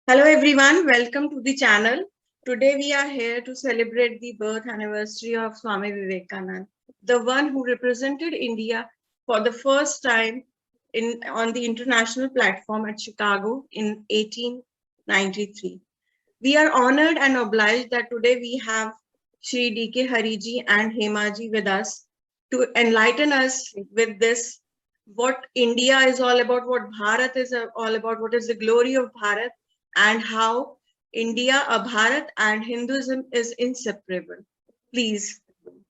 Hello everyone, welcome to the channel. Today we are here to celebrate the birth anniversary of Swami Vivekananda, the one who represented India for the first time on the international platform at Chicago in 1893. We are honored and obliged that today we have Shri D.K. Hariji and Hema Ji with us to enlighten us with this, what India is all about, what Bharat is all about, what is the glory of Bharat, and how India, Bharat and Hinduism is inseparable. Please,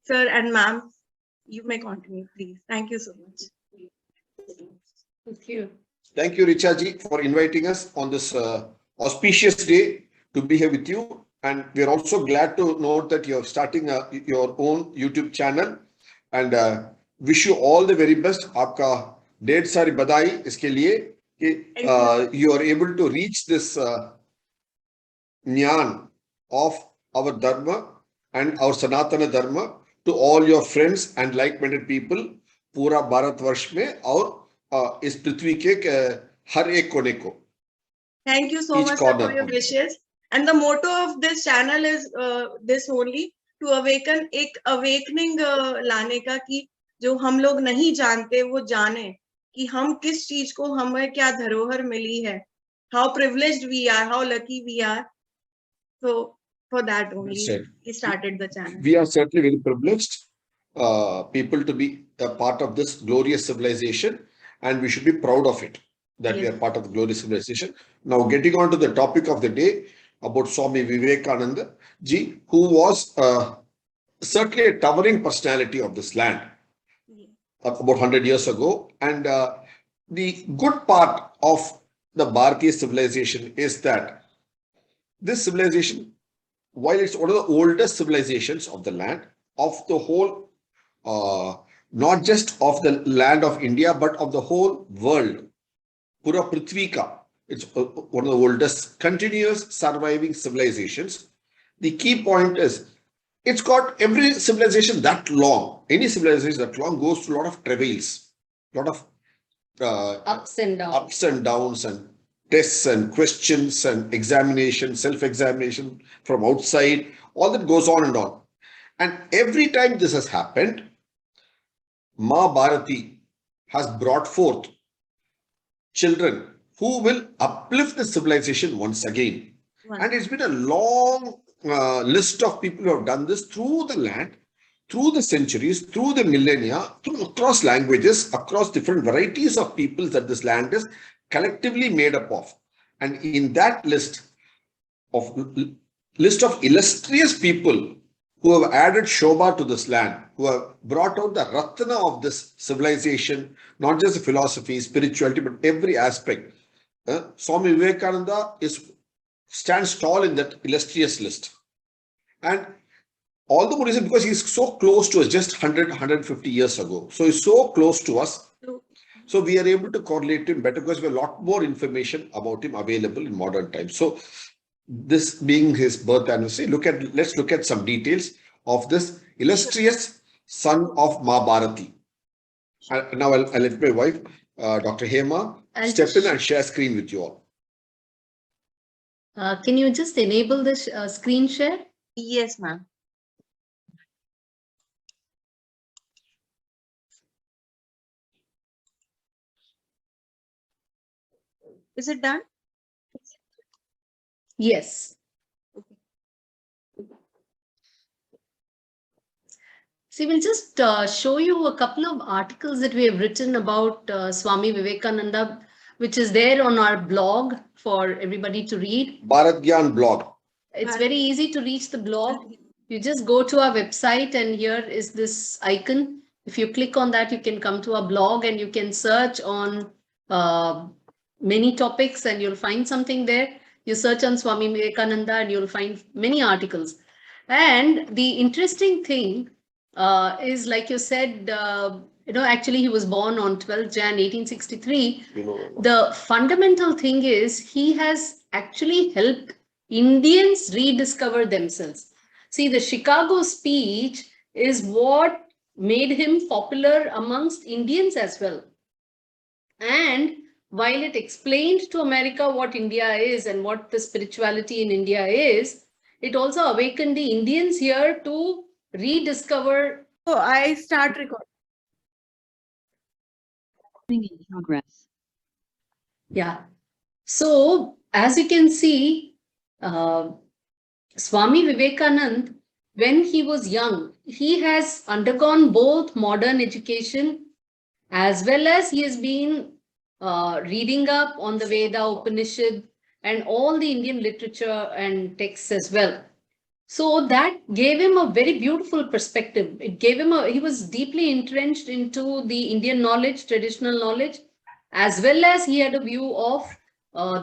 sir and ma'am, you may continue, please. Thank you so much. Thank you. Thank you, Richa ji, for inviting us on this auspicious day to be here with you. And we're also glad to note that you're starting your own YouTube channel. And wish you all the very best. आपका ढेर सारी बधाई इसके लिए कि you are able to reach this jnana of our dharma and our Sanatana dharma to all your friends and like-minded people पूरा भारतवर्ष में और इस पृथ्वी के हर एक कोने को. Thank you so much for your wishes. And the motto of this channel is this only, to awaken, एक awakening लाने का कि जो हम लोग नहीं जानते वो जाने कि हम किस चीज को हमें क्या धरोहर मिली है. How privileged we are, how lucky we are. So for that only we started the channel. We are certainly very privileged people to be a part of this glorious civilization, and we should be proud of it that we are part of the glorious civilization. Now, getting on to the topic of the day about Swami Vivekananda ji, who was certainly a towering personality of this land about 100 years ago. And the good part of the Bharatiya civilization is that this civilization, while it's one of the oldest civilizations of the land, of the whole, not just of the land of India, but of the whole world, Pura Prithvi ka, it's one of the oldest continuous surviving civilizations. The key point is, it's got every civilization that long, any civilization that long goes through a lot of travails, a lot of ups and downs and tests and questions and examination, self-examination from outside, all that goes on and on. And every time this has happened, Ma Bharati has brought forth children who will uplift the civilization once again. Wow. And it's been a long list of people who have done this through the land, through the centuries, through the millennia, across languages, across different varieties of peoples that this land is collectively made up of. And in that list of illustrious people who have added Shobha to this land, who have brought out the Ratna of this civilization, not just the philosophy, spirituality, but every aspect. Swami Vivekananda stands tall in that illustrious list. And all the more reason because he's so close to us just 100, 150 years ago. So he's so close to us. So we are able to correlate him better because we have a lot more information about him available in modern times. So this being his birth anniversary, let's look at some details of this illustrious son of Ma Bharati. Now I'll let my wife, Dr. Hema, step in and share screen with you all. Can you just enable the screen share? Yes, ma'am. Is it done? Yes. See, we'll just show you a couple of articles that we have written about Swami Vivekananda, which is there on our blog for everybody to read. Bharat Gyan blog. It's very easy to reach the blog. You just go to our website and here is this icon. If you click on that, you can come to our blog and you can search on many topics and you'll find something there. You search on Swami Vivekananda and you'll find many articles. And the interesting thing is, like you said, actually he was born on 12th Jan 1863. The fundamental thing is he has actually helped Indians rediscover themselves. See, the Chicago speech is what made him popular amongst Indians as well. And while it explained to America what India is and what the spirituality in India is, it also awakened the Indians here to rediscover. So I start recording. In progress. Yeah. So, as you can see, Swami Vivekanand, when he was young, he has undergone both modern education as well as he has been reading up on the Veda, Upanishad, and all the Indian literature and texts as well. So that gave him a very beautiful perspective. It gave him he was deeply entrenched into the Indian knowledge, traditional knowledge, as well as he had a view of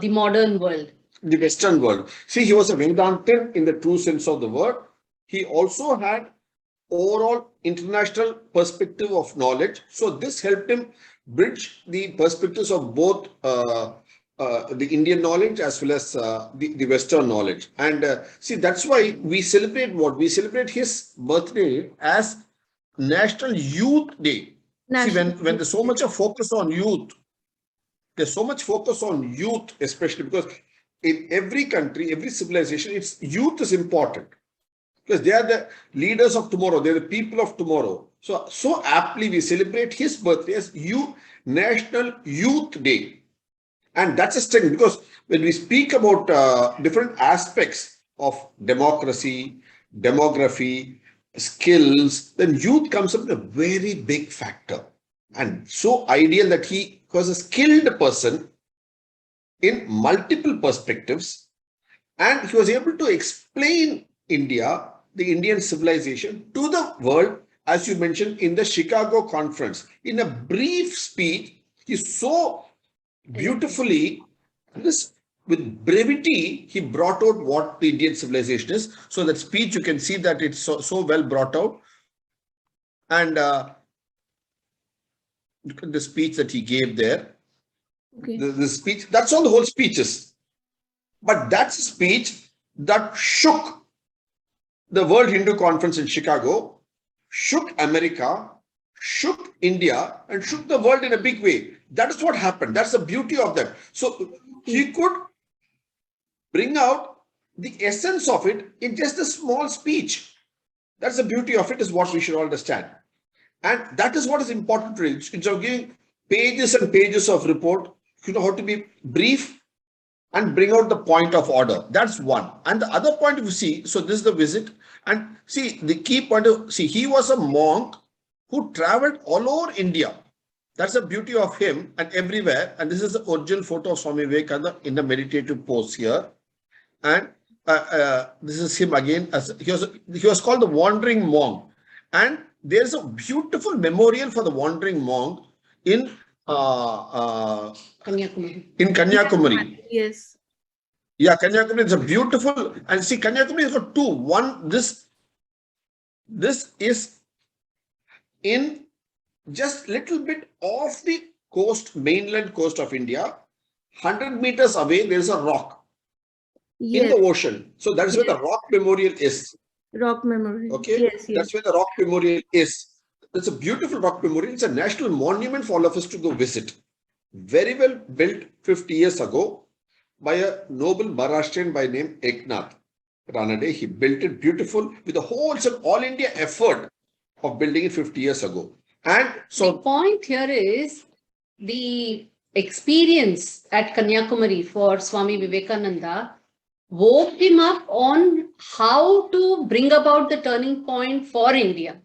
the modern world. The Western world. See, he was a Vedantin in the true sense of the word. He also had overall international perspective of knowledge. So this helped him bridge the perspectives of both the Indian knowledge as well as the Western knowledge. And see, that's why we celebrate what? We celebrate his birthday as National Youth Day. See, when there's so much of focus on youth, there's so much focus on youth, especially because in every country, every civilization, it's youth is important. Because they are the leaders of tomorrow, they're the people of tomorrow. So aptly we celebrate his birthday as National Youth Day. And that's a strength, because when we speak about different aspects of democracy, demography, skills, then youth comes up with a very big factor. And so ideal that he was a skilled person in multiple perspectives, and he was able to explain India, the Indian civilization, to the world, as you mentioned in the Chicago conference. In a brief speech, he so beautifully, with brevity, he brought out what the Indian civilization is. So that speech, you can see that it's so well brought out. And look at the speech that he gave there. Okay. The speech, that's all the whole speech is. But that's a speech that shook the World Hindu Conference in Chicago, shook America, shook India, and shook the world in a big way. That is what happened. That's the beauty of that. So he could bring out the essence of it in just a small speech. That's the beauty of it, is what we should all understand. And that is what is important to read. Instead of giving pages and pages of report, you know how to be brief and bring out the point of order. That's one. And the other point you see, so this is the visit. And see, the key point of, see, he was a monk who traveled all over India. That's the beauty of him, and everywhere. And this is the original photo of Swami Vivekananda in the meditative pose here. And this is him again. He was called the wandering monk. And there's a beautiful memorial for the wandering monk in Kanyakumari. Yes. Yeah, Kanyakumari is a beautiful, and see, Kanyakumari has got two. One, this is in just little bit off the coast, mainland coast of India. 100 meters away, there is a rock in the ocean. So that is where the rock memorial is. Rock memorial. Okay, Yes, yes. that's where the rock memorial is. It's a beautiful rock memorial. It's a national monument for all of us to go visit. Very well built 50 years ago by a noble Maharashtrian by name Eknath Ranade. He built it beautiful with a whole all India effort of building it 50 years ago. And so the point here is the experience at Kanyakumari for Swami Vivekananda woke him up on how to bring about the turning point for India.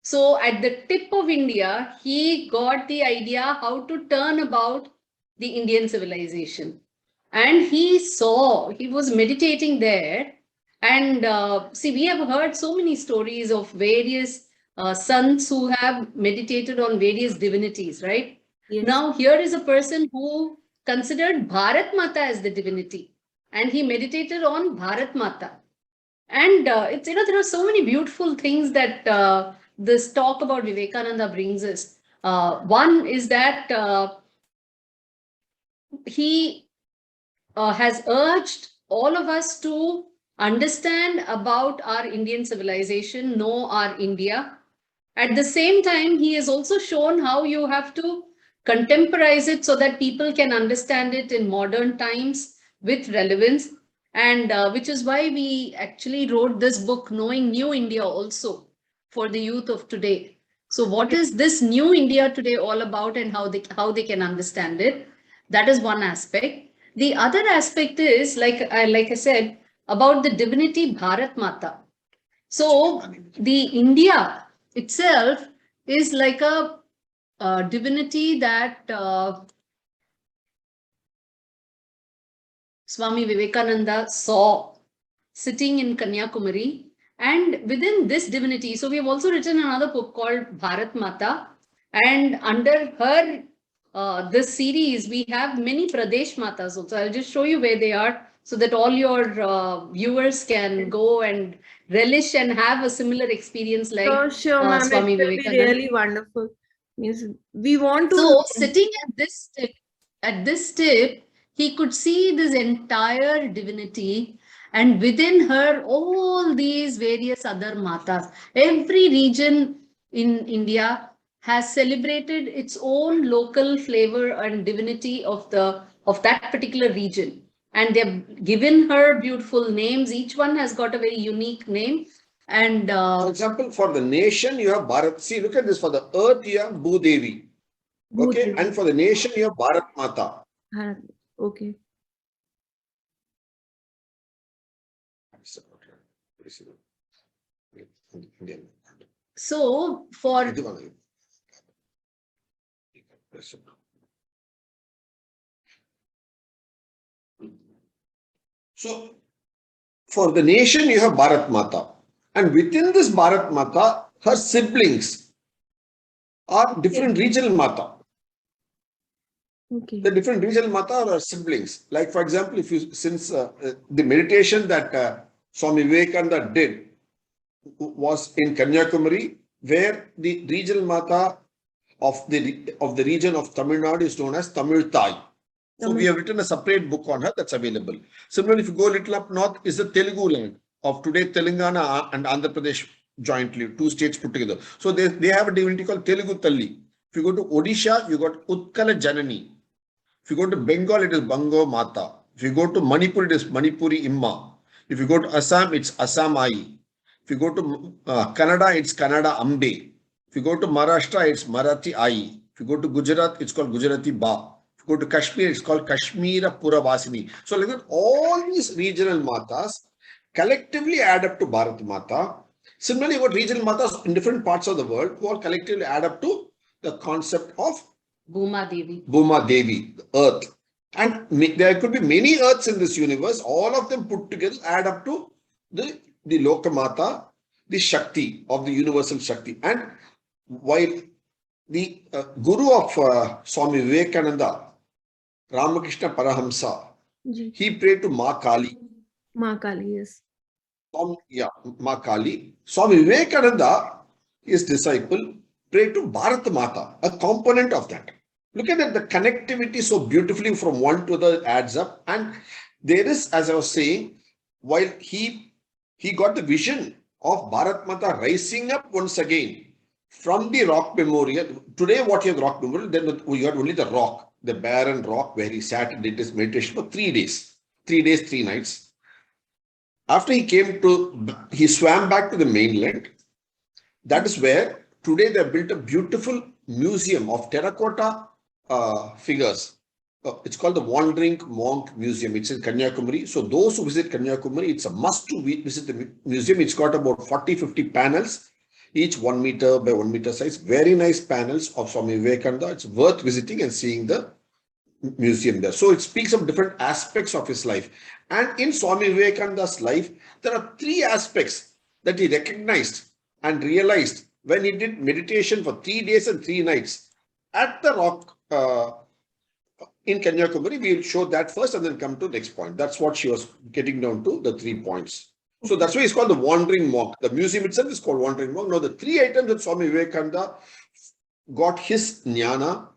So at the tip of India, he got the idea how to turn about the Indian civilization. And he was meditating there. And see, we have heard so many stories of various sons who have meditated on various divinities, right? Yes. Now, here is a person who considered Bharat Mata as the divinity. And he meditated on Bharat Mata. And it's, there are so many beautiful things that this talk about Vivekananda brings us. One is that he has urged all of us to understand about our Indian civilization, know our India. At the same time, he has also shown how you have to contemporize it so that people can understand it in modern times with relevance. And which is why we actually wrote this book, Knowing New India, also for the youth of today. So what is this new India today all about, and how they can understand it? That is one aspect. The other aspect is, like I said, about the divinity Bharat Mata. So the India itself is like a divinity that Swami Vivekananda saw sitting in Kanyakumari. And within this divinity, so we have also written another book called Bharat Mata. And under her, this series, we have many Pradesh Matas also. I'll just show you where they are so that all your viewers can go and relish and have a similar experience like Sure, ma'am. Swami It will be Vivekananda. really wonderful. Means we want to. So sitting at this tip, he could see this entire divinity, and within her, all these various other matas. Every region in India has celebrated its own local flavor and divinity of that particular region. And they've given her beautiful names. Each one has got a very unique name. And For example, for the nation, you have Bharat. See, look at this. For the earth, you have Bhudevi. Okay. Bhudevi. And for the nation, you have Bharat Mata. Okay. so for So, for the nation, you have Bharat Mata. And within this Bharat Mata, her siblings are different regional Mata. Okay. The different regional Mata are her siblings. Like, for example, if you, since the meditation that Swami Vivekananda did was in Kanyakumari, where the regional Mata of the region of Tamil Nadu is known as Tamil Thai. So we have written a separate book on her that's available. Similarly, if you go a little up north, is the Telugu land of today Telangana and Andhra Pradesh jointly, two states put together. So they have a divinity called Telugu Talli. If you go to Odisha, you got Utkala Janani. If you go to Bengal, it is Bango Mata. If you go to Manipur, it is Manipuri Imma. If you go to Assam, it's Assam Ai. If you go to Kannada, it's Kannada Ambe. If you go to Maharashtra, it's Marathi Ai. If you go to Gujarat, it's called Gujarati Ba. If you go to Kashmir, it's called Kashmira Puravasini. So like that, all these regional matas collectively add up to Bharat Mata. Similarly, what regional matas in different parts of the world who all collectively add up to the concept of Bhuma Devi. Bhuma Devi, the earth. And there could be many earths in this universe. All of them put together add up to the Lokamata, the Shakti of the universal Shakti. And while the Guru of Swami Vivekananda, Ramakrishna Parahamsa, he prayed to Ma Kali. Ma Kali, yes. Ma Kali. Swami Vivekananda, his disciple, prayed to Bharat Mata, a component of that. Look at that, the connectivity so beautifully from one to the other adds up. And there is, as I was saying, while he got the vision of Bharat Mata rising up once again from the rock memorial. Today, what you have the rock memorial, then we had only the rock, the barren rock where he sat and did his meditation for 3 days. 3 days, 3 nights. After he swam back to the mainland. That is where today they have built a beautiful museum of terracotta figures. It's called the Wandering Monk Museum. It's in Kanyakumari. So those who visit Kanyakumari, it's a must to visit the museum. It's got about 40-50 panels, each 1 meter by 1 meter size. Very nice panels of Swami Vivekananda. It's worth visiting and seeing the museum there. So it speaks of different aspects of his life. And in Swami Vivekananda's life, there are 3 aspects that he recognized and realized when he did meditation for 3 days and 3 nights at the rock in Kanyakumari. We'll show that first and then come to the next point. That's what she was getting down to, the 3 points. So that's why it's called the Wandering Monk. The museum itself is called Wandering Monk. Now the 3 items that Swami Vivekananda got his jnana,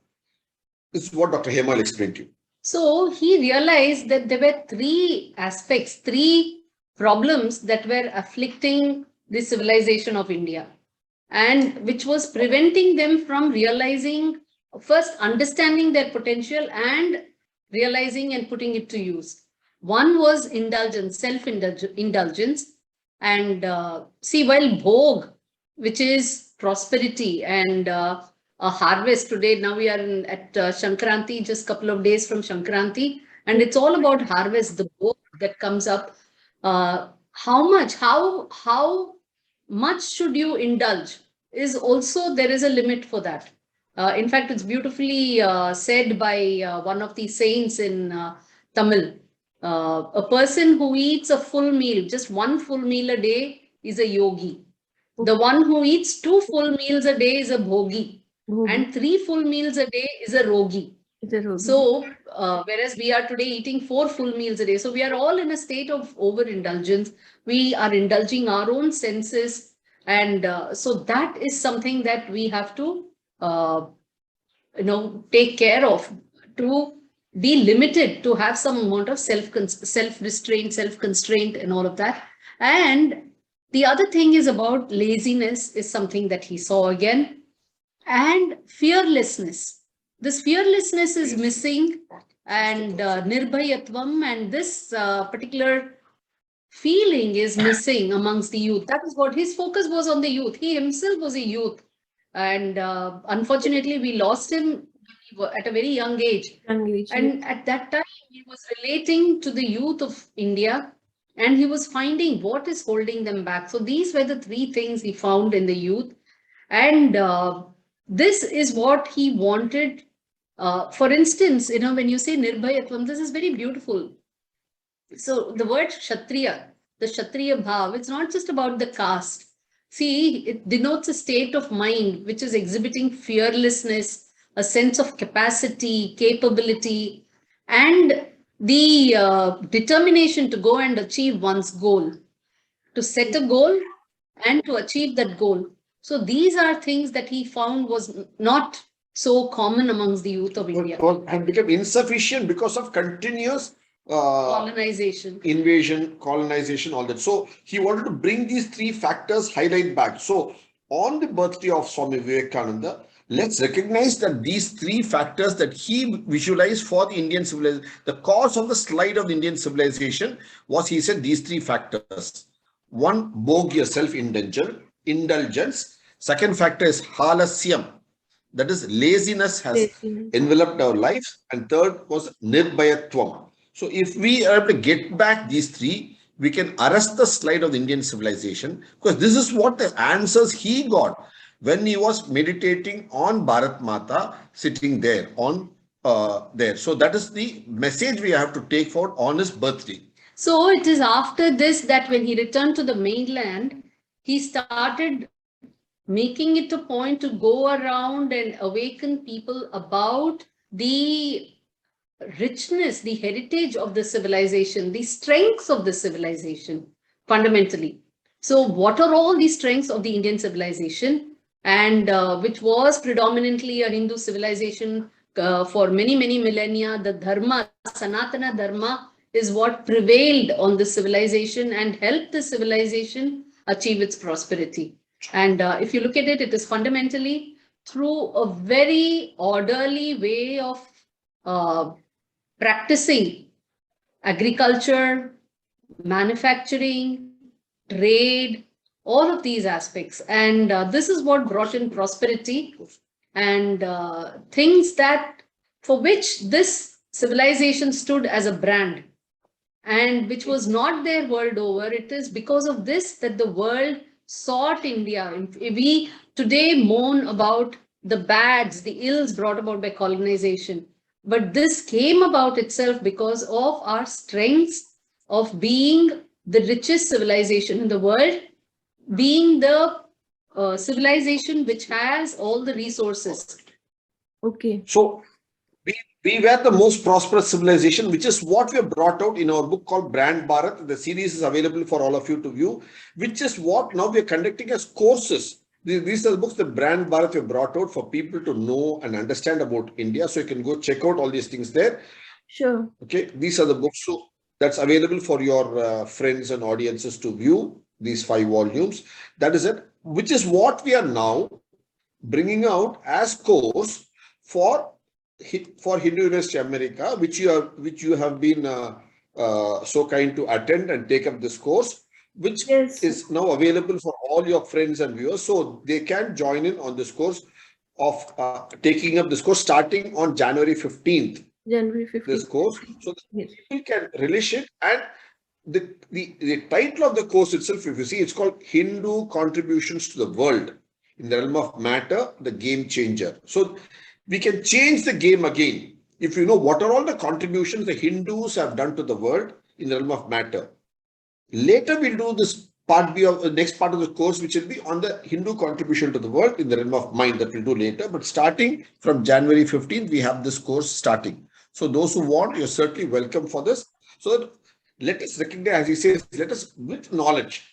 this is what Dr. Hema will explain to you. So he realized that there were 3 aspects, 3 problems that were afflicting the civilization of India, and which was preventing them from realizing first understanding their potential and realizing and putting it to use. One was indulgence, self-indulgence. And see, while bhog, which is prosperity and a harvest today, now we are at Shankranti, just a couple of days from Shankranti, and it's all about harvest, the bhog that comes up. How much should you indulge is also, there is a limit for that. In fact, it's beautifully said by one of the saints in Tamil. A person who eats a full meal, just one full meal a day, is a yogi. The one who eats 2 full meals a day is a bhogi. And 3 full meals a day is a rogi. So, whereas we are today eating 4 full meals a day. So we are all in a state of overindulgence. We are indulging our own senses. And so that is something that we have to, take care of, to be limited, to have some amount of self-restraint, self-constraint and all of that. And the other thing is about laziness is something that he saw again. And fearlessness. This fearlessness is missing, and nirbhayatvam, and this particular feeling is missing amongst the youth. That is what his focus was, on the youth. He himself was a youth. And unfortunately, we lost him at a very young age. And at that time, he was relating to the youth of India, and he was finding what is holding them back. So these were the 3 things he found in the youth. And this is what he wanted. For instance, when you say nirbhayatvam, this is very beautiful. So the word Kshatriya, the Kshatriya bhav, it's not just about the caste. See, it denotes a state of mind which is exhibiting fearlessness, a sense of capacity, capability, and the determination to go and achieve one's goal, to set a goal and to achieve that goal. So these are things that he found was not so common amongst the youth of India. Had become insufficient because of continuous colonization, invasion, colonization, all that. So he wanted to bring these 3 factors, highlight back. So on the birthday of Swami Vivekananda, let's recognize that these 3 factors that he visualized for the Indian civilization, the cause of the slide of the Indian civilization was, he said, these 3 factors. 1, bhogya, self-indulgence. Second factor is halasyam, that is laziness has enveloped our lives. And third was nirbhayatvam. So if we are able to get back these 3, we can arrest the slide of the Indian civilization, because this is what the answers he got when he was meditating on Bharat Mata, sitting there on there. So that is the message we have to take forward on his birthday. So it is after this that when he returned to the mainland, he started making it a point to go around and awaken people about the richness, the heritage of the civilization, the strengths of the civilization, fundamentally. So what are all the strengths of the Indian civilization, and which was predominantly a Hindu civilization for many, many millennia? The dharma, Sanatana dharma, is what prevailed on the civilization and helped the civilization achieve its prosperity. And if you look at it, it is fundamentally through a very orderly way of practicing agriculture, manufacturing, trade, all of these aspects. And this is what brought in prosperity and things that for which this civilization stood as a brand, and which was not there world over. It is because of this that the world sought India. We today mourn about the bads, the ills brought about by colonization. But this came about itself because of our strengths of being the richest civilization in the world, being the civilization which has all the resources. Okay. So we were the most prosperous civilization, which is what we have brought out in our book called Brand Bharat. The series is available for all of you to view, which is what now we are conducting as courses. These are the books, the Brand Bharat we have brought out for people to know and understand about India. So you can go check out all these things there. Sure. Okay, these are the books. So that's available for your friends and audiences to view, these 5 volumes. That is it, which is what we are now bringing out as course for Hindu University America, which you have been so kind to attend and take up this course, which Yes. is now available for all your friends and viewers, so they can join in on this course of taking up this course starting on January 15th. January 15th. This course, so that Yes. people can relish it. And the title of the course itself, if you see, it's called Hindu Contributions to the World in the Realm of Matter, the Game Changer. So we can change the game again if you know what are all the contributions the Hindus have done to the world in the realm of matter. Later we'll do this part B of the next part of the course, which will be on the Hindu contribution to the world in the realm of mind, that we'll do later. But starting from January 15th, we have this course starting. So those who want, you're certainly welcome for this. So that let us recognize, as he says, let us, with knowledge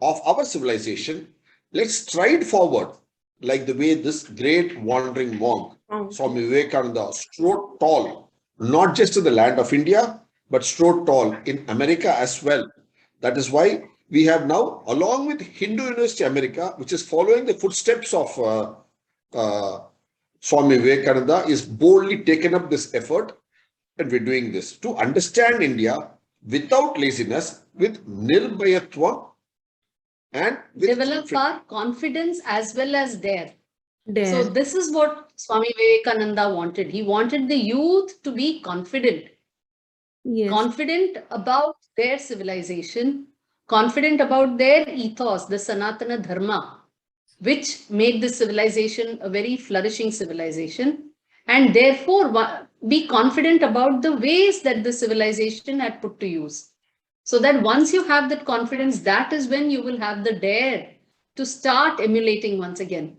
of our civilization, let's stride forward like the way this great wandering monk, Swami Vivekananda, strode tall, not just in the land of India, but strode tall in America as well. That is why we have now, along with Hindu University America, which is following the footsteps of Swami Vivekananda, is boldly taken up this effort, and we're doing this to understand India without laziness, with nirbhayatva, and with Develop our confidence as well as dare. Dare. So this is what Swami Vivekananda wanted. He wanted the youth to be confident. Yes. Confident about their civilization, confident about their ethos, the Sanatana dharma, which made this civilization a very flourishing civilization, and therefore be confident about the ways that the civilization had put to use. So that once you have that confidence, that is when you will have the dare to start emulating once again.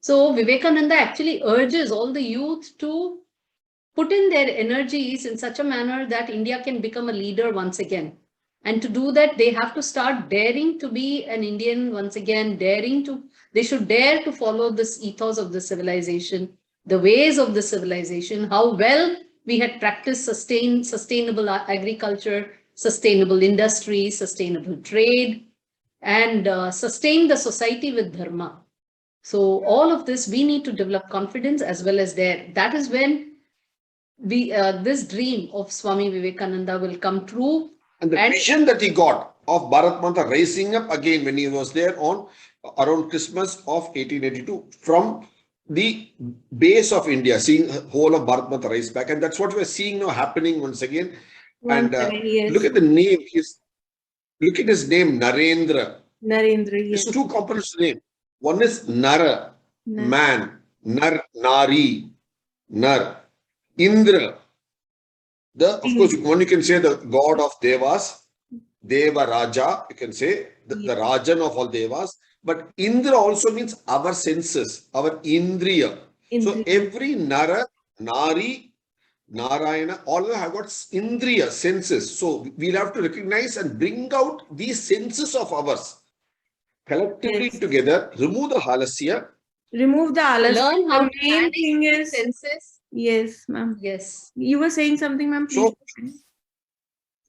So Vivekananda actually urges all the youth to put in their energies in such a manner that India can become a leader once again. And to do that, they have to start daring to be an Indian once again, they should dare to follow this ethos of the civilization, the ways of the civilization, how well we had practiced sustainable agriculture, sustainable industry, sustainable trade, and sustain the society with dharma. So all of this, we need to develop confidence as well as dare. That is when this dream of Swami Vivekananda will come true. And the vision that he got of Bharat Mata rising up again when he was there on around Christmas of 1882 from the base of India, seeing the whole of Bharat Mata rise back. And that's what we're seeing now happening once again. Yes. Look at the name. Look at his name, Narendra. Narendra, yes. There's two components to the name. One is Nara, man. Nar, Nari, Nar. Indra. Of course, one you can say the god of Devas, Deva Raja, you can say the Rajan of all Devas. But Indra also means our senses, our Indriya. So every Nara, Nari, Narayana, all of them have got Indriya, senses. So we'll have to recognize and bring out these senses of ours collectively together, remove the halasya. Remove the alasya. Learn how the main thing is senses. Yes, ma'am. Yes. You were saying something, ma'am. So,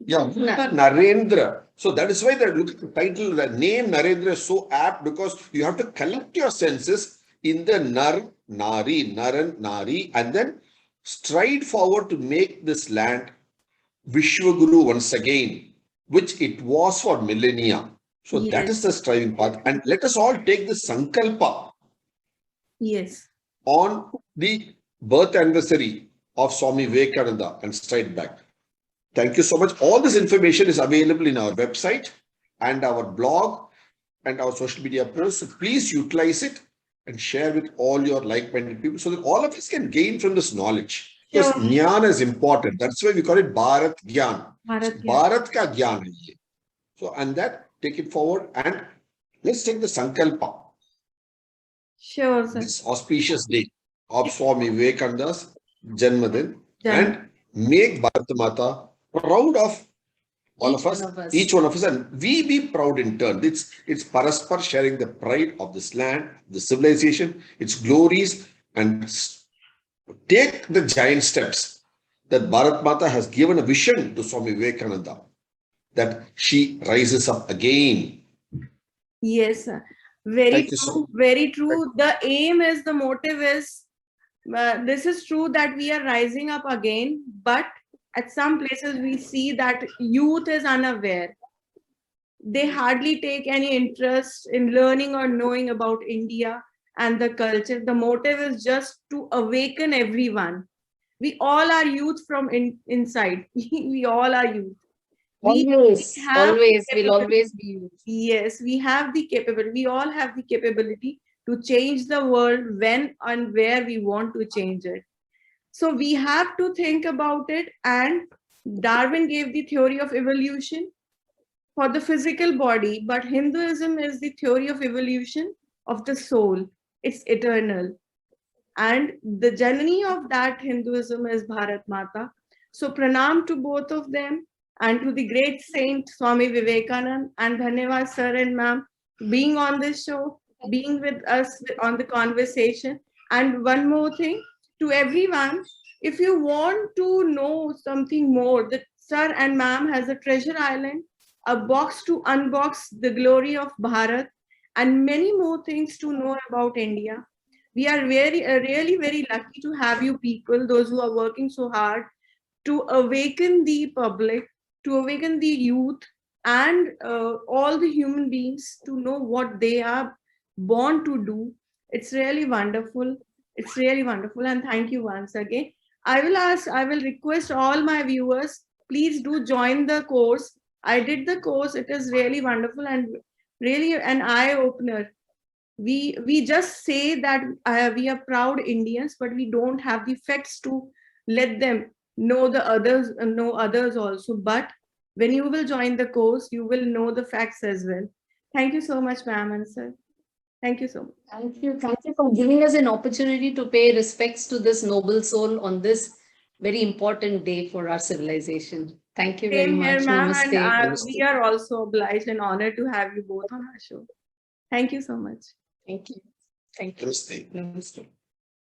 Narendra. So that is why look at the title, the name Narendra is so apt, because you have to collect your senses in the Nar, Nari, Naran, Nari, and then stride forward to make this land Vishwaguru once again, which it was for millennia. So that is the striving path. And let us all take this sankalpa on the birth anniversary of Swami Vivekananda and stride back. Thank you so much. All this information is available in our website and our blog and our social media posts. So please utilize it and share with all your like-minded people so that all of us can gain from this knowledge. Because Jnana is important. That's why we call it Bharat Gyan. Bharat ka Gyan. So, and that, take it forward and let's take the Sankalpa. Sure, sir. This auspicious day of Swami Vivekananda's Janmadin and make Bharat Mata proud of all of us, each one of us, and we be proud in turn. It's Paraspar sharing the pride of this land, the civilization, its glories, and take the giant steps that Bharat Mata has given a vision to Swami Vivekananda, that she rises up again. Yes, sir. Very true. Very true. The aim is, the motive is This is true that we are rising up again, but at some places we see that youth is unaware. They hardly take any interest in learning or knowing about India and the culture. The motive is just to awaken everyone. We all are youth from inside. We all are youth. We have Always, will capability. always be you. Yes, we have the capability. We all have the capability to change the world when and where we want to change it. So we have to think about it. And Darwin gave the theory of evolution for the physical body, but Hinduism is the theory of evolution of the soul. It's eternal. And the Janani of that Hinduism is Bharat Mata. So pranam to both of them and to the great saint Swami Vivekanand, and Dhanyavad sir and ma'am being on this show, being with us on the conversation. And one more thing to everyone, if you want to know something more, the sir and ma'am has a treasure island, a box to unbox the glory of Bharat, and many more things to know about India. We are really very lucky to have you people, those who are working so hard to awaken the public, to awaken the youth, and all the human beings to know what they are born to do. It's really wonderful. It's really wonderful. And thank you once again. I will request all my viewers, please do join the course. I did the course. It is really wonderful and really an eye opener. We just say that we are proud Indians, but we don't have the facts to let them know others also. But when you will join the course, you will know the facts as well. Thank you so much, ma'am and sir. Thank you so much. Thank you. Thank you for giving us an opportunity to pay respects to this noble soul on this very important day for our civilization. Thank you very Same here, much. ma'am, and Namaste. we are also obliged and honored to have you both on our show. Thank you so much. Thank you. Thank you. Namaste. Namaste.